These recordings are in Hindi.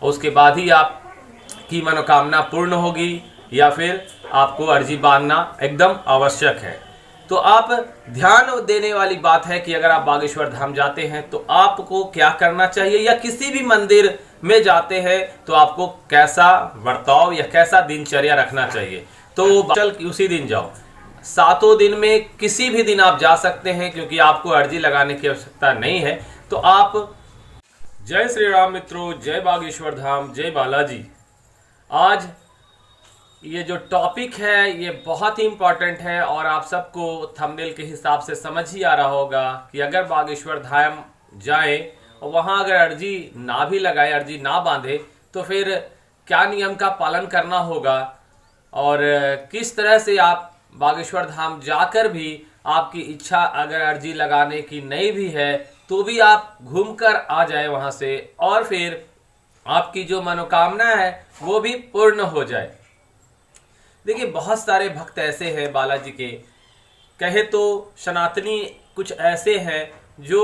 उसके बाद ही आपकी मनोकामना पूर्ण होगी, या फिर आपको अर्जी बांधना एकदम आवश्यक है। तो आप ध्यान देने वाली बात है कि अगर आप बागेश्वर धाम जाते हैं तो आपको क्या करना चाहिए, या किसी भी मंदिर में जाते हैं तो आपको कैसा बर्ताव या कैसा दिनचर्या रखना चाहिए। तो चल उसी दिन जाओ, 7 दिन में किसी भी दिन आप जा सकते हैं, क्योंकि आपको अर्जी लगाने की आवश्यकता नहीं है। तो आप जय श्री राम मित्रों, जय बागेश्वर धाम, जय बालाजी। आज ये जो टॉपिक है ये बहुत ही इंपॉर्टेंट है, और आप सबको थंबनेल के हिसाब से समझ ही आ रहा होगा कि अगर बागेश्वर धाम जाएं और वहां अगर अर्जी ना भी लगाए, अर्जी ना बांधे, तो फिर क्या नियम का पालन करना होगा, और किस तरह से आप बागेश्वर धाम जाकर भी आपकी इच्छा अगर अर्जी लगाने की नहीं भी है तो भी आप घूमकर आ जाए वहां से, और फिर आपकी जो मनोकामना है वो भी पूर्ण हो जाए। देखिए, बहुत सारे भक्त ऐसे हैं बालाजी के, कहे तो सनातनी कुछ ऐसे हैं जो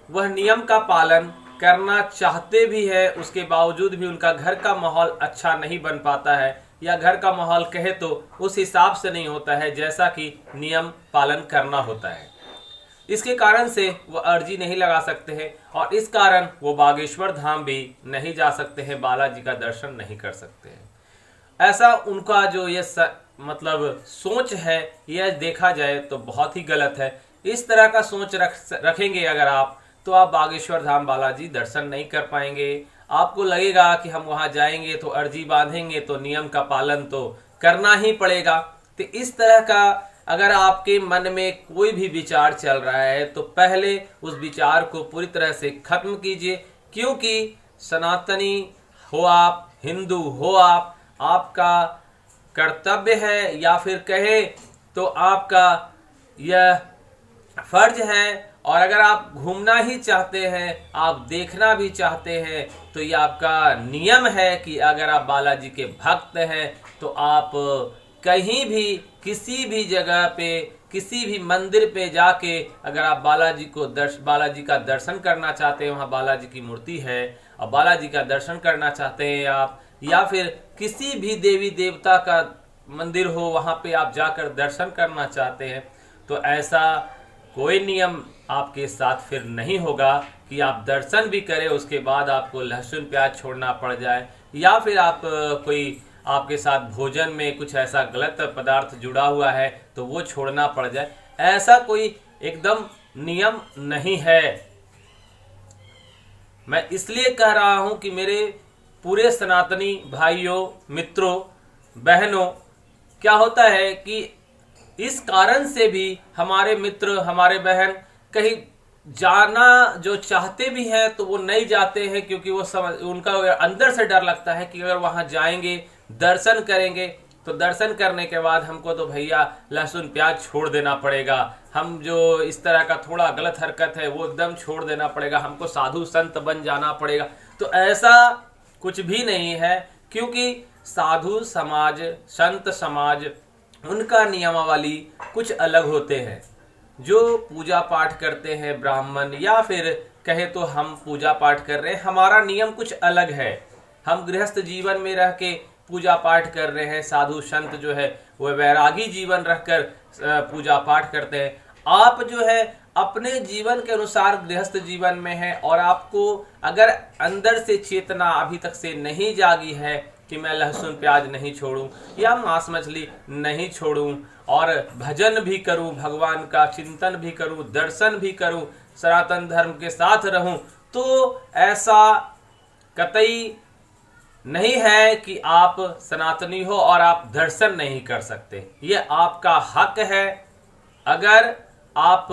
वह नियम का पालन करना चाहते भी है, उसके बावजूद भी उनका घर का माहौल अच्छा नहीं बन पाता है, या घर का माहौल कहे तो उस हिसाब से नहीं होता है जैसा कि नियम पालन करना होता है। इसके कारण से वो अर्जी नहीं लगा सकते हैं, और इस कारण वो बागेश्वर धाम भी नहीं जा सकते हैं, बालाजी का दर्शन नहीं कर सकते हैं। ऐसा उनका जो ये मतलब सोच है, यह देखा जाए तो बहुत ही गलत है। इस तरह का सोच रखेंगे अगर आप, तो आप बागेश्वर धाम बालाजी दर्शन नहीं कर पाएंगे। आपको लगेगा कि हम वहां जाएंगे तो अर्जी बांधेंगे तो नियम का पालन तो करना ही पड़ेगा। तो इस तरह का अगर आपके मन में कोई भी विचार चल रहा है तो पहले उस विचार को पूरी तरह से खत्म कीजिए, क्योंकि सनातनी हो आप, हिंदू हो आप, आपका कर्तव्य है, या फिर कहे तो आपका यह फर्ज है। और अगर आप घूमना ही चाहते हैं, आप देखना भी चाहते हैं, तो ये आपका नियम है कि अगर आप बालाजी के भक्त हैं तो आप कहीं भी किसी भी जगह पे किसी भी मंदिर पे जाके अगर आप बालाजी का दर्शन करना चाहते हैं, वहाँ बालाजी की मूर्ति है और बालाजी का दर्शन करना चाहते हैं आप, या फिर किसी भी देवी देवता का मंदिर हो वहाँ पे आप जाकर दर्शन करना चाहते हैं, तो ऐसा कोई नियम आपके साथ फिर नहीं होगा कि आप दर्शन भी करें उसके बाद आपको लहसुन प्याज छोड़ना पड़ जाए, या फिर आप कोई आपके साथ भोजन में कुछ ऐसा गलत पदार्थ जुड़ा हुआ है तो वो छोड़ना पड़ जाए। ऐसा कोई एकदम नियम नहीं है। मैं इसलिए कह रहा हूं कि मेरे पूरे सनातनी भाइयों, मित्रों, बहनों, क्या होता है कि इस कारण से भी हमारे मित्र, हमारे बहन कहीं जाना जो चाहते भी हैं तो वो नहीं जाते हैं, क्योंकि वो उनका अंदर से डर लगता है कि अगर वहां जाएंगे, दर्शन करेंगे, तो दर्शन करने के बाद हमको तो भैया लहसुन प्याज छोड़ देना पड़ेगा, हम जो इस तरह का थोड़ा गलत हरकत है वो एकदम छोड़ देना पड़ेगा, हमको साधु संत बन जाना पड़ेगा। तो ऐसा कुछ भी नहीं है, क्योंकि साधु समाज, संत समाज, उनका नियमावली कुछ अलग होते हैं। जो पूजा पाठ करते हैं ब्राह्मण, या फिर कहे तो हम पूजा पाठ कर रहे हैं, हमारा नियम कुछ अलग है। हम गृहस्थ जीवन में रह के पूजा पाठ कर रहे हैं, साधु संत जो है वह वैरागी जीवन रखकर पूजा पाठ करते हैं। आप जो है अपने जीवन के अनुसार गृहस्थ जीवन में है, और आपको अगर अंदर से चेतना अभी तक से नहीं जागी है कि मैं लहसुन प्याज नहीं छोड़ूं या मांस मछली नहीं छोड़ूं, और भजन भी करूं, भगवान का चिंतन भी करूं, दर्शन भी करूं, सनातन धर्म के साथ रहूं, तो ऐसा कतई नहीं है कि आप सनातनी हो और आप दर्शन नहीं कर सकते। ये आपका हक है। अगर आप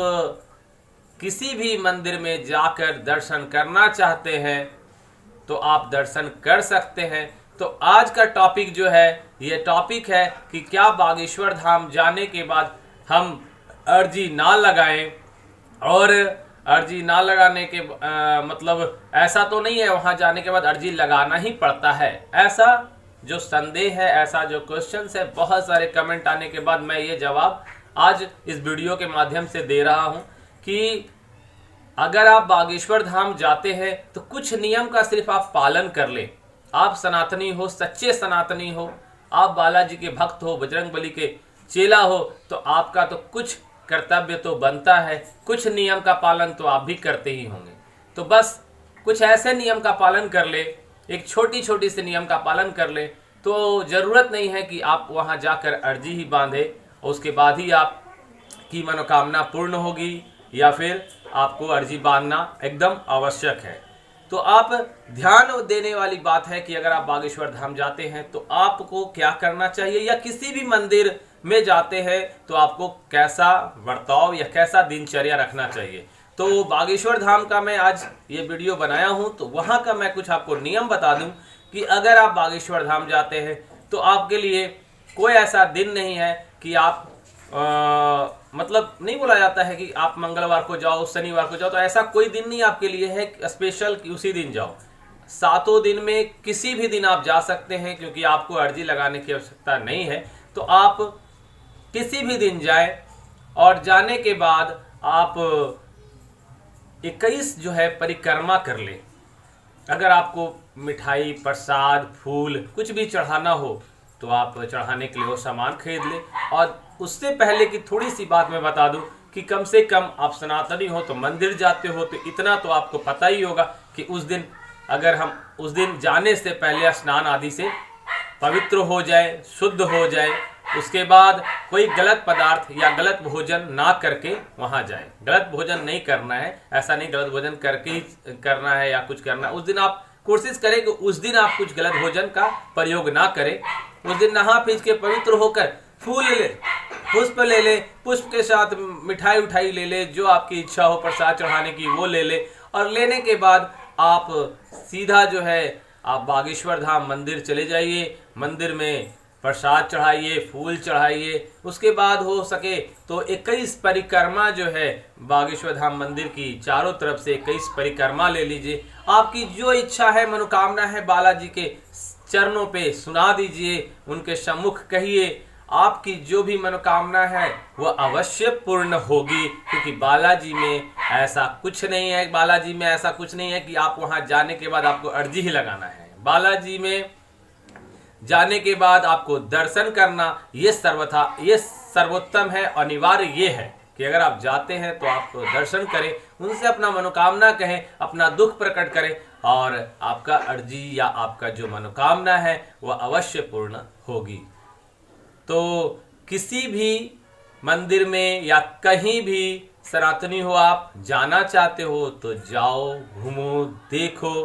किसी भी मंदिर में जाकर दर्शन करना चाहते हैं तो आप दर्शन कर सकते हैं। तो आज का टॉपिक जो है, ये टॉपिक है कि क्या बागेश्वर धाम जाने के बाद हम अर्जी ना लगाएं, और अर्जी ना लगाने के मतलब ऐसा तो नहीं है वहां जाने के बाद अर्जी लगाना ही पड़ता है। ऐसा जो संदेह है, ऐसा जो क्वेश्चन है, बहुत सारे कमेंट आने के बाद मैं ये जवाब आज इस वीडियो के माध्यम से दे रहा हूं कि अगर आप बागेश्वर धाम जाते हैं तो कुछ नियम का सिर्फ आप पालन कर ले। आप सनातनी हो, सच्चे सनातनी हो, आप बालाजी के भक्त हो, बजरंगबली के चेला हो, तो आपका तो कुछ कर्तव्य तो बनता है, कुछ नियम का पालन तो आप भी करते ही होंगे। तो बस कुछ ऐसे नियम का पालन कर ले, एक छोटी छोटी से नियम का पालन कर ले, तो ज़रूरत नहीं है कि आप वहाँ जाकर अर्जी ही बांधे और उसके बाद ही आप की मनोकामना पूर्ण होगी, या फिर आपको अर्जी बांधना एकदम आवश्यक है। तो आप ध्यान देने वाली बात है कि अगर आप बागेश्वर धाम जाते हैं तो आपको क्या करना चाहिए, या किसी भी मंदिर में जाते हैं तो आपको कैसा बर्ताव या कैसा दिनचर्या रखना चाहिए। तो बागेश्वर धाम का मैं आज ये वीडियो बनाया हूँ, तो वहाँ का मैं कुछ आपको नियम बता दूँ कि अगर आप बागेश्वर धाम जाते हैं तो आपके लिए कोई ऐसा दिन नहीं है कि आप मतलब नहीं बोला जाता है कि आप मंगलवार को जाओ, शनिवार को जाओ, तो ऐसा कोई दिन नहीं आपके लिए है स्पेशल कि उसी दिन जाओ। 7 दिन में किसी भी दिन आप जा सकते हैं, क्योंकि आपको अर्जी लगाने की आवश्यकता नहीं है। तो आप किसी भी दिन जाएं और जाने के बाद आप 21 जो है परिक्रमा कर ले। अगर आपको मिठाई, प्रसाद, फूल कुछ भी चढ़ाना हो तो आप चढ़ाने के लिए वो सामान खरीद ले। और उससे पहले की थोड़ी सी बात मैं बता दूं कि कम से कम आप सनातनी हो तो मंदिर जाते हो, तो इतना तो आपको पता ही होगा कि उस दिन अगर हम उस दिन जाने से पहले स्नान आदि से पवित्र हो जाए, शुद्ध हो जाए, उसके बाद कोई गलत पदार्थ या गलत भोजन ना करके वहां जाए। गलत भोजन नहीं करना है, ऐसा नहीं गलत भोजन करके ही करना है या कुछ करना है। उस दिन आप कोशिश करें कि उस दिन आप कुछ गलत भोजन का प्रयोग ना करें। उस दिन नहा पीछ के पवित्र होकर फूल ले, पुष्प ले ले, पुष्प के साथ मिठाई उठाई ले ले, जो आपकी इच्छा हो प्रसाद चढ़ाने की वो ले ले। और लेने के बाद आप सीधा जो है आप बागेश्वर धाम मंदिर चले जाइए, मंदिर में प्रसाद चढ़ाइए, फूल चढ़ाइए। उसके बाद हो सके तो 21 परिक्रमा जो है बागेश्वर धाम मंदिर की चारों तरफ से 21 परिक्रमा ले लीजिए। आपकी जो इच्छा है, मनोकामना है, बालाजी के चरणों पे सुना दीजिए, उनके सम्मुख कहिए। आपकी जो भी मनोकामना है वह अवश्य पूर्ण होगी, क्योंकि बालाजी में ऐसा कुछ नहीं है, बालाजी में ऐसा कुछ नहीं है कि आप वहां जाने के बाद आपको अर्जी ही लगाना है। बालाजी में जाने के बाद आपको दर्शन करना ये सर्वोत्तम है। अनिवार्य ये है कि अगर आप जाते हैं तो आप दर्शन करें, उनसे अपना मनोकामना कहें, अपना दुख प्रकट करें, और आपका अर्जी या आपका जो मनोकामना है वह अवश्य पूर्ण होगी। तो किसी भी मंदिर में या कहीं भी सनातनी हो, आप जाना चाहते हो तो जाओ, घूमो, देखो,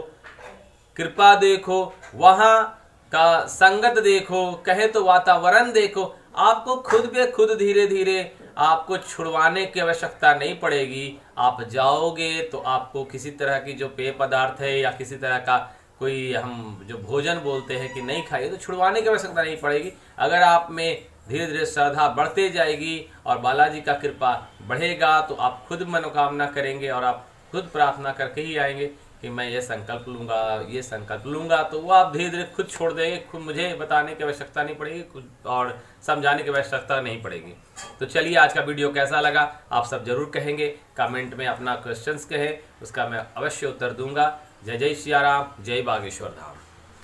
कृपा देखो, वहाँ का संगत देखो, कहे तो वातावरण देखो। आपको खुद पे खुद धीरे धीरे आपको छुड़वाने की आवश्यकता नहीं पड़ेगी। आप जाओगे तो आपको किसी तरह की जो पेय पदार्थ है या किसी तरह का कोई हम जो भोजन बोलते हैं कि नहीं खाइए, तो छुड़वाने की आवश्यकता नहीं पड़ेगी। अगर आप में धीरे धीरे श्रद्धा बढ़ते जाएगी और बालाजी का कृपा बढ़ेगा तो आप खुद मनोकामना करेंगे और आप खुद प्रार्थना करके ही आएंगे कि मैं ये संकल्प लूँगा, ये संकल्प लूँगा। तो वो आप धीरे धीरे खुद छोड़ देंगे, खुद मुझे बताने की आवश्यकता नहीं पड़ेगी, खुद और समझाने की आवश्यकता नहीं पड़ेगी। तो चलिए, आज का वीडियो कैसा लगा आप सब जरूर कहेंगे, कमेंट में अपना क्वेश्चंस कहें, उसका मैं अवश्य उत्तर दूंगा। जय जय सिया राम, जय बागेश्वर धाम।